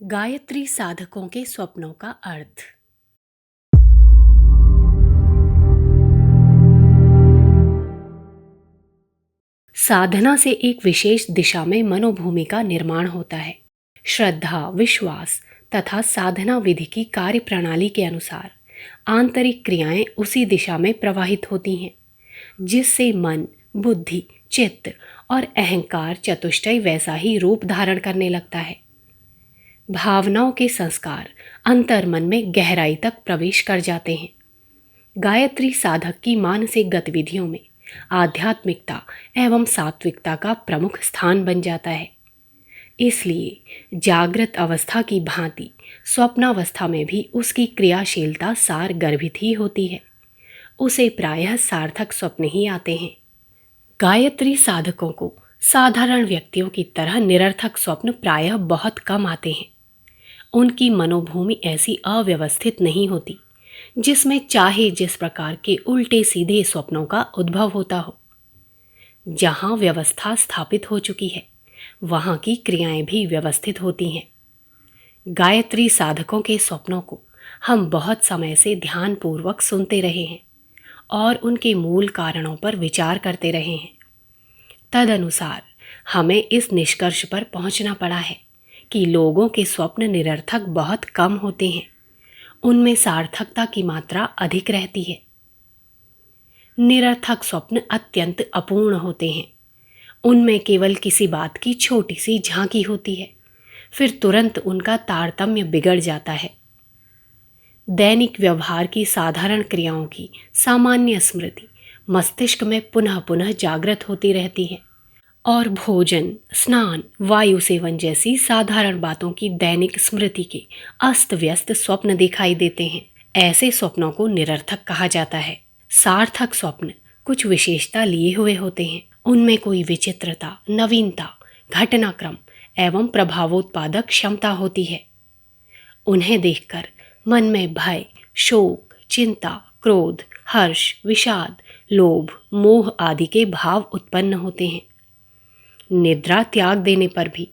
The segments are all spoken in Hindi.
गायत्री साधकों के स्वप्नों का अर्थ। साधना से एक विशेष दिशा में मनोभूमि का निर्माण होता है। श्रद्धा, विश्वास तथा साधना विधि की कार्य प्रणाली के अनुसार आंतरिक क्रियाएं उसी दिशा में प्रवाहित होती हैं, जिससे मन, बुद्धि, चित्त और अहंकार चतुष्टय वैसा ही रूप धारण करने लगता है। भावनाओं के संस्कार अंतर्मन में गहराई तक प्रवेश कर जाते हैं। गायत्री साधक की मानसिक गतिविधियों में आध्यात्मिकता एवं सात्विकता का प्रमुख स्थान बन जाता है। इसलिए जागृत अवस्था की भांति स्वप्नावस्था में भी उसकी क्रियाशीलता सार गर्भित ही होती है। उसे प्रायः सार्थक स्वप्न ही आते हैं। गायत्री साधकों को साधारण व्यक्तियों की तरह निरर्थक स्वप्न प्रायः बहुत कम आते हैं। उनकी मनोभूमि ऐसी अव्यवस्थित नहीं होती जिसमें चाहे जिस प्रकार के उल्टे सीधे स्वप्नों का उद्भव होता हो। जहां व्यवस्था स्थापित हो चुकी है, वहां की क्रियाएं भी व्यवस्थित होती हैं। गायत्री साधकों के स्वप्नों को हम बहुत समय से ध्यानपूर्वक सुनते रहे हैं और उनके मूल कारणों पर विचार करते रहे हैं। तदनुसार हमें इस निष्कर्ष पर पहुंचना पड़ा है कि लोगों के स्वप्न निरर्थक बहुत कम होते हैं। उनमें सार्थकता की मात्रा अधिक रहती है। निरर्थक स्वप्न अत्यंत अपूर्ण होते हैं। उनमें केवल किसी बात की छोटी सी झांकी होती है, फिर तुरंत उनका तारतम्य बिगड़ जाता है। दैनिक व्यवहार की साधारण क्रियाओं की सामान्य स्मृति मस्तिष्क में पुनः पुनः जागृत होती रहती है और भोजन, स्नान, वायु सेवन जैसी साधारण बातों की दैनिक स्मृति के अस्त व्यस्त स्वप्न दिखाई देते हैं। ऐसे स्वप्नों को निरर्थक कहा जाता है। सार्थक स्वप्न कुछ विशेषता लिए हुए होते हैं। उनमें कोई विचित्रता, नवीनता, घटनाक्रम एवं प्रभावोत्पादक क्षमता होती है। उन्हें देखकर मन में भय, शोक, चिंता, क्रोध, हर्ष, विषाद, लोभ, मोह आदि के भाव उत्पन्न होते हैं। निद्रा त्याग देने पर भी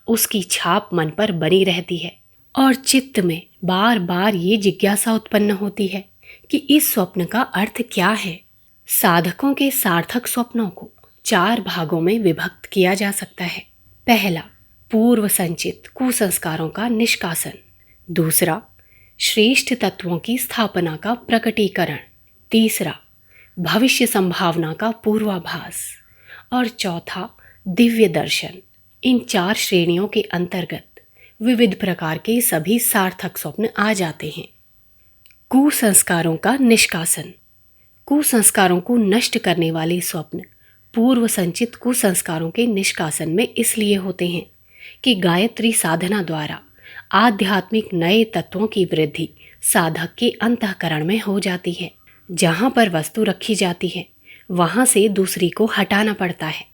उसकी छाप मन पर बनी रहती है और चित्त में बार बार ये जिज्ञासा उत्पन्न होती है कि इस स्वप्न का अर्थ क्या है। साधकों के सार्थक स्वप्नों को 4 भागों में विभक्त किया जा सकता है। पहला, पूर्व संचित कुसंस्कारों का निष्कासन। दूसरा, श्रेष्ठ तत्वों की स्थापना का प्रकटीकरण। तीसरा, भविष्य संभावना का पूर्वाभास। और चौथा, दिव्य दर्शन। इन 4 श्रेणियों के अंतर्गत विविध प्रकार के सभी सार्थक स्वप्न आ जाते हैं। कुसंस्कारों का निष्कासन। कुसंस्कारों को नष्ट करने वाले स्वप्न पूर्व संचित कुसंस्कारों के निष्कासन में इसलिए होते हैं कि गायत्री साधना द्वारा आध्यात्मिक नए तत्वों की वृद्धि साधक के अंतःकरण में हो जाती है। जहाँ पर वस्तु रखी जाती है, वहाँ से दूसरी को हटाना पड़ता है।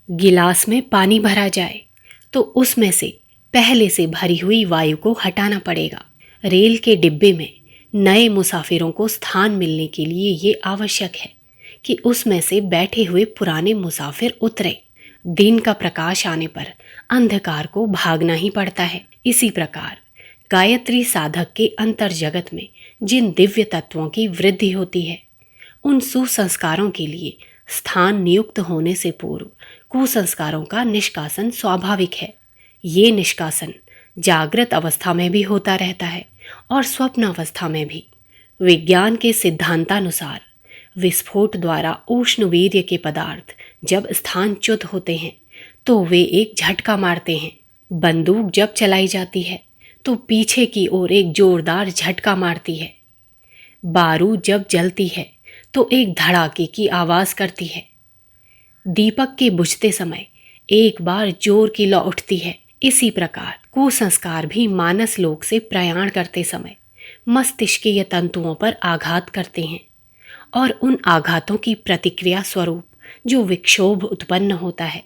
गिलास में पानी भरा जाए तो उसमें से पहले से भरी हुई वायु को हटाना पड़ेगा। रेल के डिब्बे में नए मुसाफिरों को स्थान मिलने के लिए ये आवश्यक है कि उसमें से बैठे हुए पुराने मुसाफिर उतरे। दिन का प्रकाश आने पर अंधकार को भागना ही पड़ता है। इसी प्रकार गायत्री साधक के अंतर जगत में जिन दिव्य तत्वों की वृद्धि होती है, उन सुसंस्कारों के लिए स्थान नियुक्त होने से पूर्व कुसंस्कारों का निष्कासन स्वाभाविक है। ये निष्कासन जागृत अवस्था में भी होता रहता है और स्वप्न अवस्था में भी। विज्ञान के सिद्धांतानुसार विस्फोट द्वारा उष्ण वीर्य के पदार्थ जब स्थानच्युत होते हैं तो वे एक झटका मारते हैं। बंदूक जब चलाई जाती है तो पीछे की ओर एक जोरदार झटका मारती है। बारूद जब जलती है तो एक धड़ाके की आवाज़ करती है। दीपक के बुझते समय एक बार जोर की लौ उठती है। इसी प्रकार कुसंस्कार भी मानस लोक से प्रयाण करते समय मस्तिष्कीय तंतुओं पर आघात करते हैं और उन आघातों की प्रतिक्रिया स्वरूप जो विक्षोभ उत्पन्न होता है,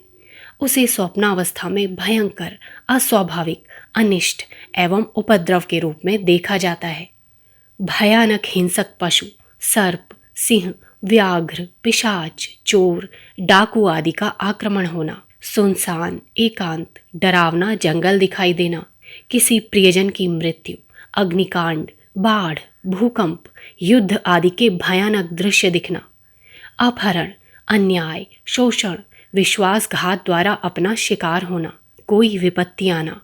उसे स्वप्नावस्था में भयंकर, अस्वाभाविक, अनिष्ट एवं उपद्रव के रूप में देखा जाता है। भयानक हिंसक पशु, सर्प, सिंह, व्याघ्र, पिशाच, चोर, डाकू आदि का आक्रमण होना, सुनसान, एकांत, डरावना जंगल दिखाई देना, किसी प्रियजन की मृत्यु, अग्निकांड, बाढ़, भूकंप, युद्ध आदि के भयानक दृश्य दिखना, अपहरण, अन्याय, शोषण, विश्वासघात द्वारा अपना शिकार होना, कोई विपत्ति आना,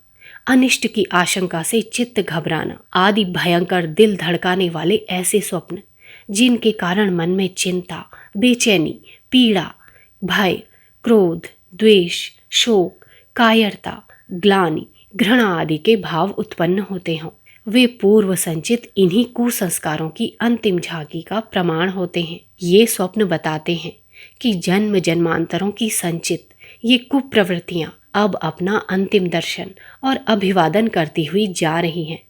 अनिष्ट की आशंका से चित्त घबराना आदि भयंकर दिल धड़काने वाले ऐसे स्वप्न जिनके कारण मन में चिंता, बेचैनी, पीड़ा, भय, क्रोध, द्वेष, शोक, कायरता, ग्लानि, घृणा आदि के भाव उत्पन्न होते हों, वे पूर्व संचित इन्हीं कुसंस्कारों की अंतिम झांकी का प्रमाण होते हैं। ये स्वप्न बताते हैं कि जन्म जन्मांतरों की संचित ये कुप्रवृत्तियां अब अपना अंतिम दर्शन और अभिवादन करती हुई जा रही हैं,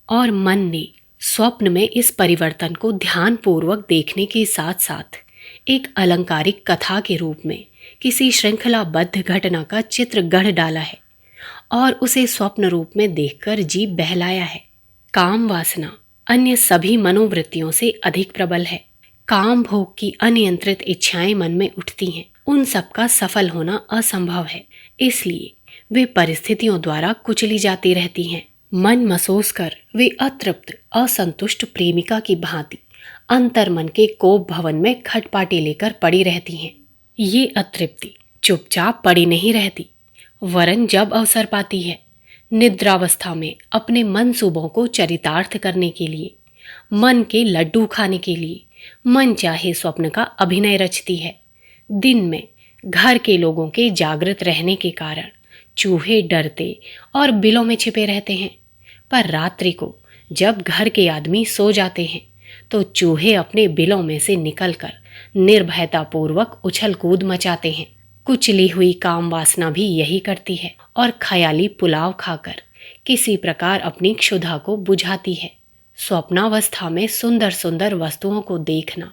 और मन ने स्वप्न में इस परिवर्तन को ध्यानपूर्वक देखने के साथ साथ एक अलंकारिक कथा के रूप में किसी श्रृंखलाबद्ध घटना का चित्र गढ़ डाला है और उसे स्वप्न रूप में देखकर जी बहलाया है। काम वासना अन्य सभी मनोवृत्तियों से अधिक प्रबल है। काम भोग की अनियंत्रित इच्छाएं मन में उठती हैं, उन सबका सफल होना असंभव है, इसलिए वे परिस्थितियों द्वारा कुचली जाती रहती हैं। मन मसोस कर वे अतृप्त असंतुष्ट प्रेमिका की भांति अंतर्मन के कोप भवन में खटपाटी लेकर पड़ी रहती हैं। ये अतृप्ति चुपचाप पड़ी नहीं रहती, वरन जब अवसर पाती है निद्रावस्था में अपने मनसूबों को चरितार्थ करने के लिए, मन के लड्डू खाने के लिए मन चाहे स्वप्न का अभिनय रचती है। दिन में घर के लोगों के जागृत रहने के कारण चूहे डरते और बिलों में छिपे रहते हैं, पर रात्रि को जब घर के आदमी सो जाते हैं तो चूहे अपने बिलों में से निकलकर निर्भयतापूर्वक उछल कूद मचाते हैं। कुचली हुई काम वासना भी यही करती है और ख्याली पुलाव खाकर किसी प्रकार अपनी क्षुधा को बुझाती है। स्वप्नावस्था में सुंदर सुंदर वस्तुओं को देखना,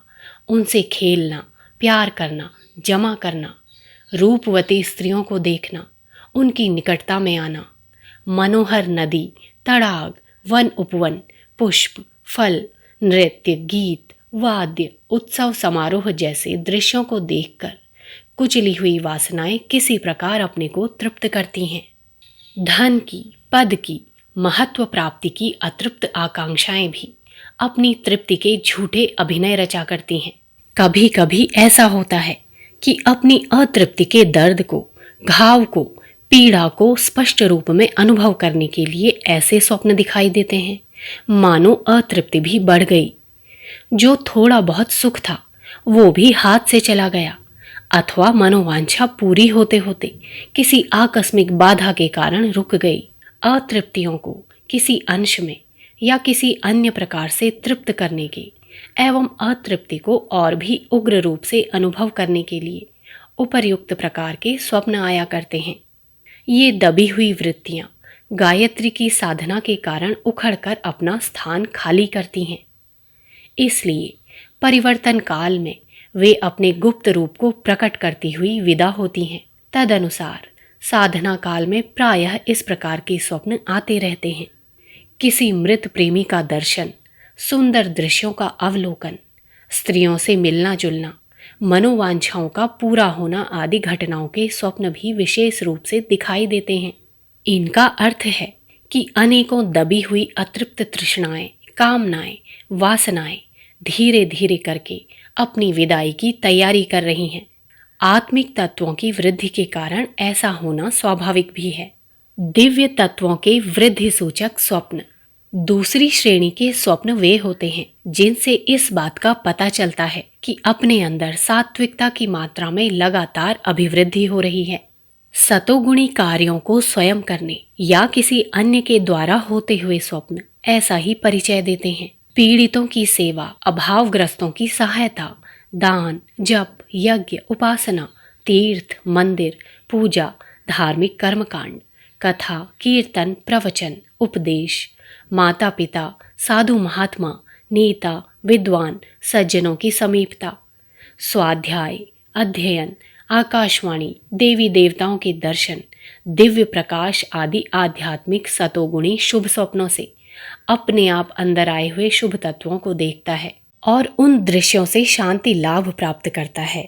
उनसे खेलना, प्यार करना, जमा करना, रूपवती स्त्रियों को देखना, उनकी निकटता में आना, मनोहर नदी, तड़ाग, वन उपवन, पुष्प, फल, नृत्य, गीत, वाद्य, उत्सव समारोह जैसे दृश्यों को देखकर कुचली हुई वासनाएं किसी प्रकार अपने को तृप्त करती हैं। धन की, पद की, महत्व प्राप्ति की अतृप्त आकांक्षाएं भी अपनी तृप्ति के झूठे अभिनय रचा करती हैं। कभी कभी ऐसा होता है कि अपनी अतृप्ति के दर्द को, घाव को, पीड़ा को स्पष्ट रूप में अनुभव करने के लिए ऐसे स्वप्न दिखाई देते हैं मानो अतृप्ति भी बढ़ गई, जो थोड़ा बहुत सुख था वो भी हाथ से चला गया, अथवा मनोवांछा पूरी होते होते किसी आकस्मिक बाधा के कारण रुक गई। अतृप्तियों को किसी अंश में या किसी अन्य प्रकार से तृप्त करने के एवं अतृप्ति को और भी उग्र रूप से अनुभव करने के लिए उपर्युक्त प्रकार के स्वप्न आया करते हैं। ये दबी हुई वृत्तियां गायत्री की साधना के कारण उखड़कर अपना स्थान खाली करती हैं, इसलिए परिवर्तन काल में वे अपने गुप्त रूप को प्रकट करती हुई विदा होती हैं। तदनुसार साधना काल में प्रायः इस प्रकार के स्वप्न आते रहते हैं। किसी मृत प्रेमी का दर्शन, सुंदर दृश्यों का अवलोकन, स्त्रियों से मिलना जुलना, मनोवांछाओं का पूरा होना आदि घटनाओं के स्वप्न भी विशेष रूप से दिखाई देते हैं। इनका अर्थ है कि अनेकों दबी हुई अतृप्त तृष्णाएं, कामनाएं, वासनाएं धीरे धीरे करके अपनी विदाई की तैयारी कर रही हैं। आत्मिक तत्वों की वृद्धि के कारण ऐसा होना स्वाभाविक भी है। दिव्य तत्वों के वृद्धि सूचक स्वप्न दूसरी श्रेणी के स्वप्न वे होते हैं जिनसे इस बात का पता चलता है कि अपने अंदर सात्विकता की मात्रा में लगातार अभिवृद्धि हो रही है। सतोगुणी कार्यों को स्वयं करने या किसी अन्य के द्वारा होते हुए स्वप्न ऐसा ही परिचय देते हैं। पीड़ितों की सेवा, अभावग्रस्तों की सहायता, दान, जप, यज्ञ, उपासना, तीर्थ, मंदिर, पूजा, धार्मिक कर्मकांड, कथा, कीर्तन, प्रवचन, उपदेश, माता पिता, साधु महात्मा, नेता, विद्वान, सज्जनों की समीपता, स्वाध्याय, अध्ययन, आकाशवाणी, देवी देवताओं के दर्शन, दिव्य प्रकाश आदि आध्यात्मिक सतोगुणी शुभ स्वप्नों से अपने आप अंदर आए हुए शुभ तत्वों को देखता है और उन दृश्यों से शांति लाभ प्राप्त करता है।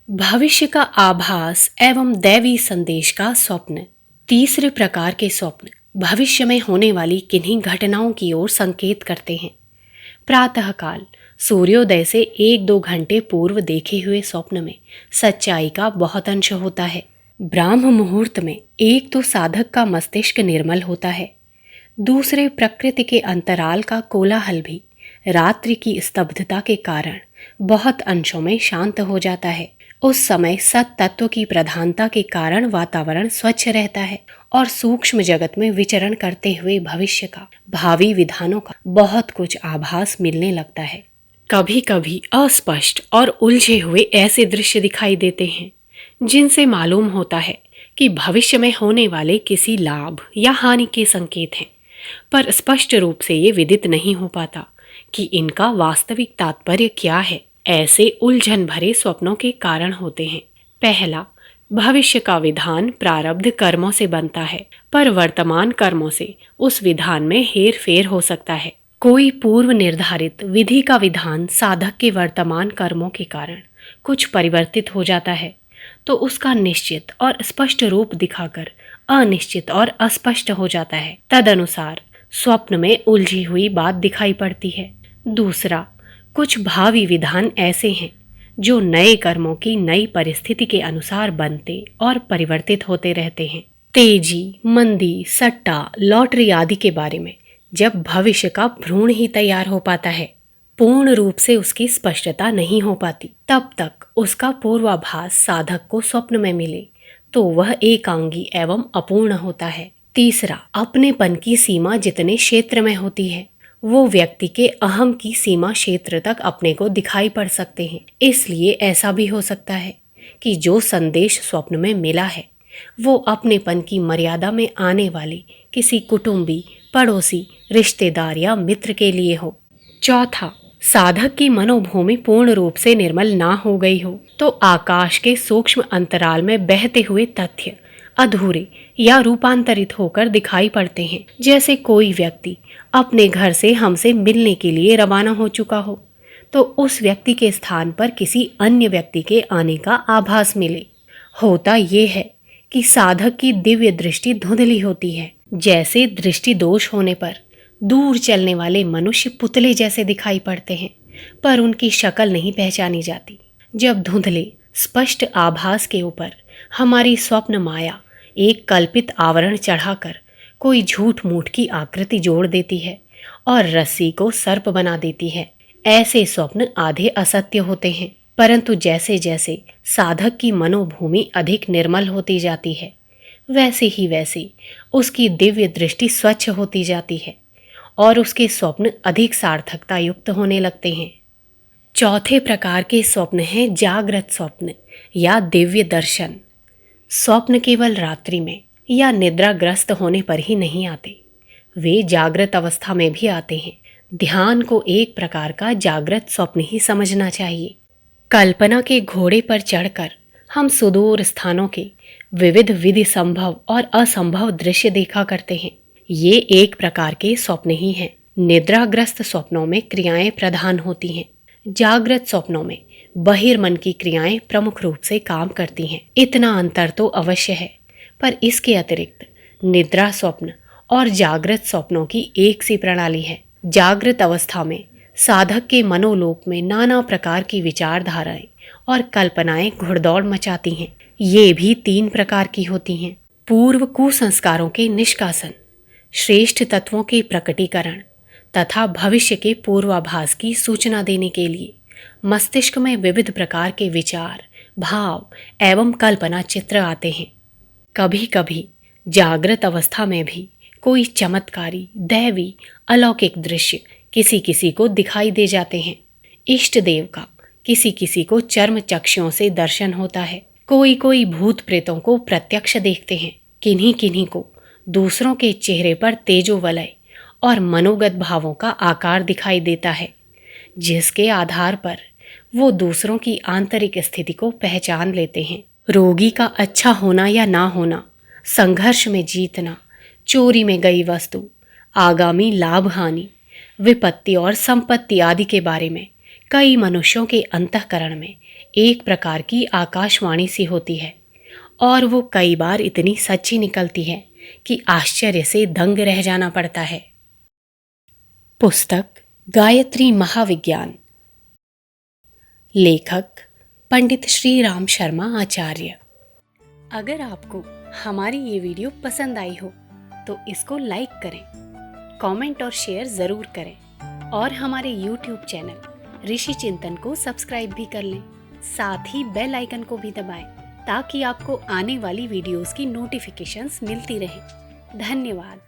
भविष्य का आभास एवं दैवी संदेश का स्वप्न। तीसरे प्रकार के स्वप्न भविष्य में होने वाली किन्हीं घटनाओं की ओर संकेत करते हैं। प्रातःकाल सूर्योदय से 1-2 घंटे पूर्व देखे हुए स्वप्न में सच्चाई का बहुत अंश होता है। ब्राह्म मुहूर्त में एक तो साधक का मस्तिष्क निर्मल होता है, दूसरे प्रकृति के अंतराल का कोलाहल भी रात्रि की स्तब्धता के कारण बहुत अंशों में शांत हो जाता है। उस समय सत तत्व की प्रधानता के कारण वातावरण स्वच्छ रहता है और सूक्ष्म जगत में विचरण करते हुए भविष्य का, भावी विधानों का बहुत कुछ आभास मिलने लगता है। कभी कभी अस्पष्ट और उलझे हुए ऐसे दृश्य दिखाई देते हैं जिनसे मालूम होता है कि भविष्य में होने वाले किसी लाभ या हानि के संकेत हैं, पर स्पष्ट रूप से ये विदित नहीं हो पाता कि इनका वास्तविक तात्पर्य क्या है। ऐसे उलझन भरे स्वप्नों के कारण होते हैं। पहला, भविष्य का विधान प्रारब्ध कर्मों से बनता है, पर वर्तमान कर्मों से उस विधान में हेर फेर हो सकता है। कोई पूर्व निर्धारित विधि का विधान साधक के वर्तमान कर्मों के कारण कुछ परिवर्तित हो जाता है, तो उसका निश्चित और स्पष्ट रूप दिखाकर अनिश्चित और अस्पष्ट हो जाता है। तदनुसार स्वप्न में उलझी हुई बात दिखाई पड़ती है। दूसरा, कुछ भावी विधान ऐसे हैं जो नए कर्मों की नई परिस्थिति के अनुसार बनते और परिवर्तित होते रहते हैं। तेजी, मंदी, सट्टा, लॉटरी आदि के बारे में जब भविष्य का भ्रूण ही तैयार हो पाता है, पूर्ण रूप से उसकी स्पष्टता नहीं हो पाती, तब तक उसका पूर्वाभास साधक को स्वप्न में मिले तो वह एकांगी एवं अपूर्ण होता है। तीसरा, अपनेपन की सीमा जितने क्षेत्र में होती है, वो व्यक्ति के अहम की सीमा क्षेत्र तक अपने को दिखाई पड़ सकते हैं। इसलिए ऐसा भी हो सकता है कि जो संदेश स्वप्न में मिला है वो अपनेपन की मर्यादा में आने वाले किसी कुटुंबी, पड़ोसी, रिश्तेदार या मित्र के लिए हो। चौथा, साधक की मनोभूमि पूर्ण रूप से निर्मल ना हो गई हो तो आकाश के सूक्ष्म अंतराल में बहते हुए तथ्य अधूरे या रूपांतरित होकर दिखाई पड़ते हैं। जैसे कोई व्यक्ति अपने घर से हमसे मिलने के लिए रवाना हो चुका हो तो उस व्यक्ति के स्थान पर किसी अन्य व्यक्ति के आने का आभास मिले। होता ये है कि साधक की दिव्य दृष्टि धुंधली होती है। जैसे दृष्टि दोष होने पर दूर चलने वाले मनुष्य पुतले जैसे दिखाई पड़ते हैं, पर उनकी शक्ल नहीं पहचानी जाती। जब धुंधले स्पष्ट आभास के ऊपर हमारी स्वप्न माया एक कल्पित आवरण चढ़ाकर कोई झूठ मूठ की आकृति जोड़ देती है और रस्सी को सर्प बना देती है, ऐसे स्वप्न आधे असत्य होते हैं। परंतु जैसे जैसे साधक की मनोभूमि अधिक निर्मल होती जाती है, वैसे ही वैसे उसकी दिव्य दृष्टि स्वच्छ होती जाती है और उसके स्वप्न अधिक सार्थकता युक्त होने लगते हैं। चौथे प्रकार के स्वप्न हैं जागृत स्वप्न या दिव्य दर्शन। स्वप्न केवल रात्रि में या निद्राग्रस्त होने पर ही नहीं आते, वे जागृत अवस्था में भी आते हैं। ध्यान को एक प्रकार का जागृत स्वप्न ही समझना चाहिए। कल्पना के घोड़े पर चढ़कर हम सुदूर स्थानों के विविध विधि संभव और असंभव दृश्य देखा करते हैं। ये एक प्रकार के स्वप्न ही हैं। निद्राग्रस्त स्वप्नों में क्रियाएं प्रधान होती हैं, जागृत स्वप्नों में बहिर्मन की क्रियाएं प्रमुख रूप से काम करती हैं। इतना अंतर तो अवश्य है, पर इसके अतिरिक्त निद्रा स्वप्न और जागृत स्वप्नों की एक सी प्रणाली है। जागृत अवस्था में साधक के मनोलोक में नाना प्रकार की विचारधाराएं और कल्पनाएं घुड़दौड़ मचाती हैं। ये भी 3 प्रकार की होती हैं। पूर्व कुसंस्कारों के निष्कासन, श्रेष्ठ तत्वों के प्रकटीकरण तथा भविष्य के पूर्वाभास की सूचना देने के लिए मस्तिष्क में विविध प्रकार के विचार, भाव एवं कल्पना चित्र आते हैं। कभी कभी जागृत अवस्था में भी कोई चमत्कारी, दैवी, अलौकिक दृश्य किसी किसी को दिखाई दे जाते हैं। इष्ट देव का किसी किसी को चर्म चक्षुओं से दर्शन होता है। कोई कोई भूत प्रेतों को प्रत्यक्ष देखते हैं। किन्हीं किन्हीं को दूसरों के चेहरे पर तेजोवलय और मनोगत भावों का आकार दिखाई देता है, जिसके आधार पर वो दूसरों की आंतरिक स्थिति को पहचान लेते हैं। रोगी का अच्छा होना या ना होना, संघर्ष में जीतना, चोरी में गई वस्तु, आगामी लाभ हानि, विपत्ति और संपत्ति आदि के बारे में कई मनुष्यों के अंतःकरण में एक प्रकार की आकाशवाणी सी होती है और वो कई बार इतनी सच्ची निकलती है कि आश्चर्य से दंग रह जाना पड़ता है। पुस्तक गायत्री महाविज्ञान, लेखक पंडित श्री राम शर्मा आचार्य। अगर आपको हमारी ये वीडियो पसंद आई हो तो इसको लाइक करें, कमेंट और शेयर ज़रूर करें और हमारे YouTube चैनल ऋषि चिंतन को सब्सक्राइब भी कर लें। साथ ही बेल आइकन को भी दबाएं ताकि आपको आने वाली वीडियोस की नोटिफिकेशंस मिलती रहें। धन्यवाद।